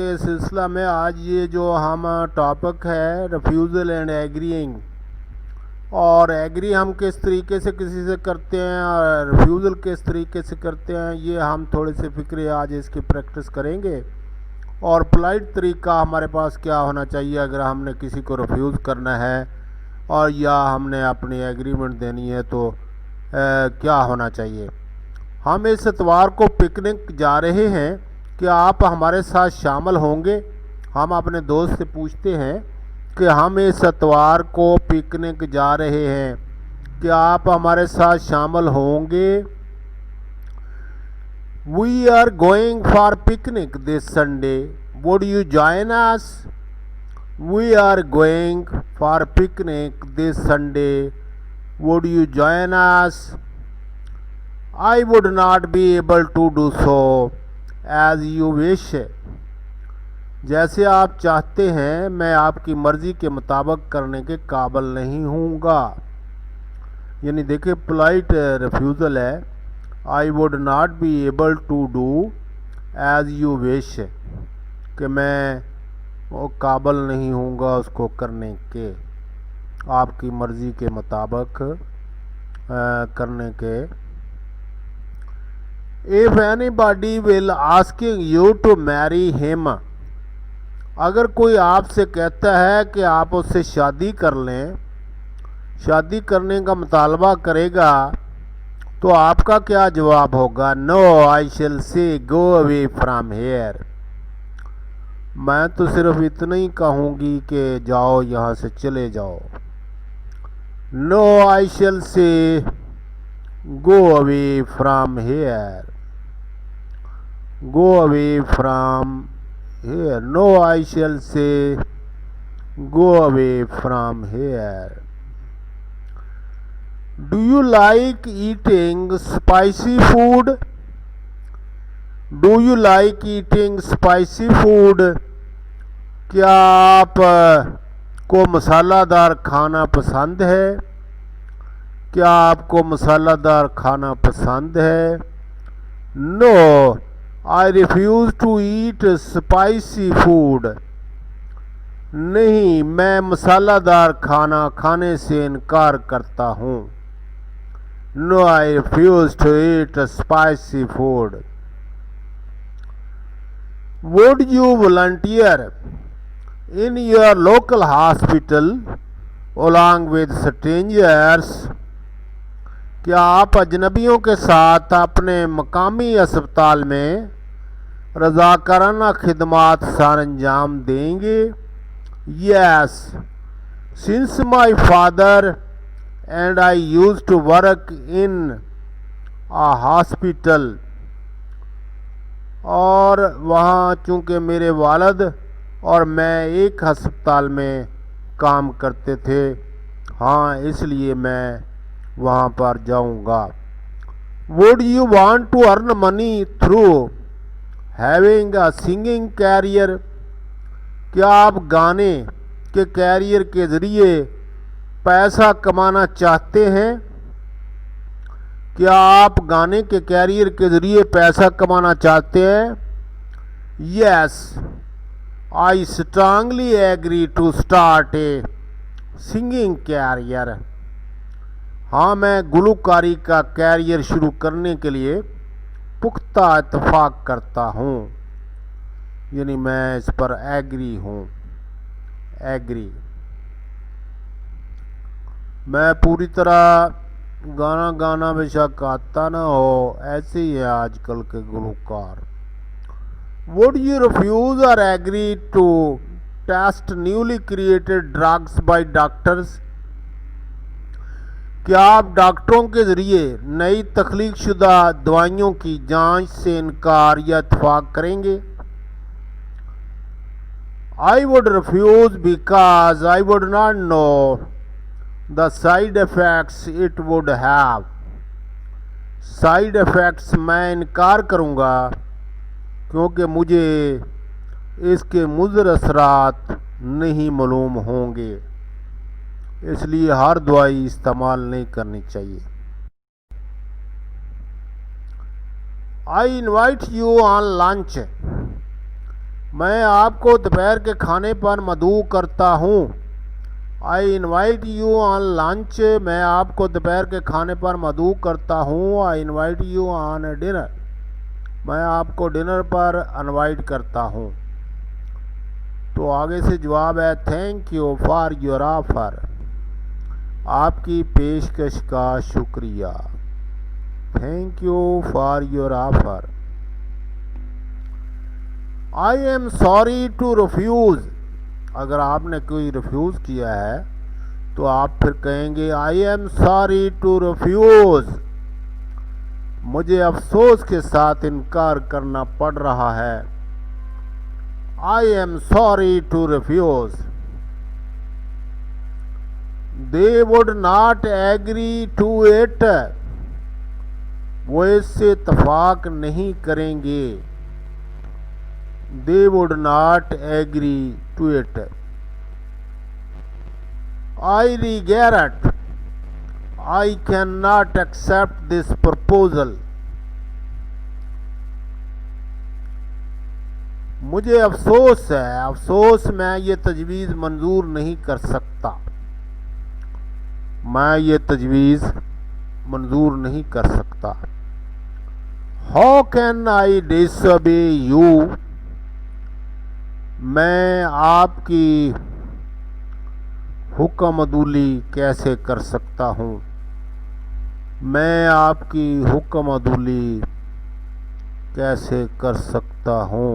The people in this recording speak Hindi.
के सिलसिला में आज ये जो हम टॉपिक है रिफ्यूज़ल एंड एग्रीइंग, और एग्री हम किस तरीके से किसी से करते हैं और रिफ्यूज़ल किस तरीके से करते हैं, ये हम थोड़े से फिक्रे आज इसकी प्रैक्टिस करेंगे। और पोलाइट तरीका हमारे पास क्या होना चाहिए अगर हमने किसी को रिफ्यूज़ करना है और या हमने अपनी एग्रीमेंट देनी है तो क्या होना चाहिए। हम इस इतवार को पिकनिक जा रहे हैं, क्या आप हमारे साथ शामिल होंगे। हम अपने दोस्त से पूछते हैं कि हम इस इतवार को पिकनिक जा रहे हैं, क्या आप हमारे साथ शामिल होंगे। We are going for picnic this Sunday, would you join us. We are going for picnic this Sunday, would you join us. I would not be able to do so as you wish। जैसे आप चाहते हैं मैं आपकी मर्ज़ी के मुताबिक करने के काबिल नहीं हूँगा। यानी देखिए पोलाइट रिफ्यूज़ल है, I would not be able to do as you wish, कि मैं वो काबिल नहीं हूँगा उसको करने के, आपकी मर्ज़ी के मुताबिक करने के। If anybody will asking you to marry him, अगर कोई आपसे कहता है कि आप उससे शादी कर लें, शादी करने का मुतालबा करेगा, तो आपका क्या जवाब होगा। नो आई शेल से गो अवे फ्राम हेयर, मैं तो सिर्फ इतना ही कहूँगी कि जाओ यहाँ से चले जाओ। नो आई शेल से go away from here, go away from here। No I shall say go away from here। Do you like eating spicy food? Do you like eating spicy food? क्या आप को मसालादार खाना पसंद है। क्या आपको मसालादार खाना पसंद है। No I refuse to eat spicy food। नहीं, मैं मसालादार खाना खाने से इनकार करता हूँ। No I refuse to eat spicy food। Would you volunteer in your local hospital along with strangers? क्या आप अजनबियों के साथ अपने मकामी अस्पताल में रज़ाकाराना खिदमात सर अंजाम देंगे। Yes, since my father and I use to work in a hospital, और वहाँ चूँकि मेरे वालिद और मैं एक अस्पताल में काम करते थे, हाँ इसलिए मैं वहाँ पर जाऊँगा। Would you want to earn money through having a singing career? क्या आप गाने के कैरियर के ज़रिए पैसा कमाना चाहते हैं? क्या आप गाने के कैरियर के ज़रिए पैसा कमाना चाहते हैं? Yes, I strongly agree to start a singing career. हाँ, मैं गुलकारी का कैरियर शुरू करने के लिए पुख्ता इत्तेफाक करता हूँ। यानी मैं इस पर एग्री हूँ। एग्री, मैं पूरी तरह गाना बेशक आता ना हो, ऐसे ही है आजकल के गुलकार। वुड यू रिफ्यूज और agree to test newly created drugs by doctors? क्या आप डॉक्टरों के ज़रिए नई तख्लीक शुदा दवाइयों की जांच से इनकार या इत्तफाक करेंगे? I would refuse because I would not know the side effects it would have. Side effects मैं इनकार करूँगा क्योंकि मुझे इसके मुज़र असरात नहीं मालूम होंगे, इसलिए हर दवाई इस्तेमाल नहीं करनी चाहिए। I invite you on lunch, मैं आपको दोपहर के खाने पर मदऊ करता हूँ। I invite you on lunch. मैं आपको दोपहर के खाने पर मदऊ करता हूँ। I invite you on dinner. मैं आपको डिनर पर इनवाइट करता हूँ। तो आगे से जवाब है thank you for your offer. आपकी पेशकश का शुक्रिया। Thank you for your offer. I am sorry to refuse. अगर आपने कोई रिफ्यूज़ किया है तो आप फिर कहेंगे I am sorry to refuse. मुझे अफसोस के साथ इनकार करना पड़ रहा है। I am sorry to refuse. They would not agree to it. वो इससे इत्तफाक नहीं करेंगे। They would not agree to it. I regret. I can not accept this proposal. मुझे अफसोस है, अफसोस मैं ये तजवीज़ मंजूर नहीं कर सकता। मैं ये तजवीज़ मंजूर नहीं कर सकता। How can I disobey you. मैं आपकी हुक्म अदूली कैसे कर सकता हूँ। मैं आपकी हुक्म अदूली कैसे कर सकता हूँ।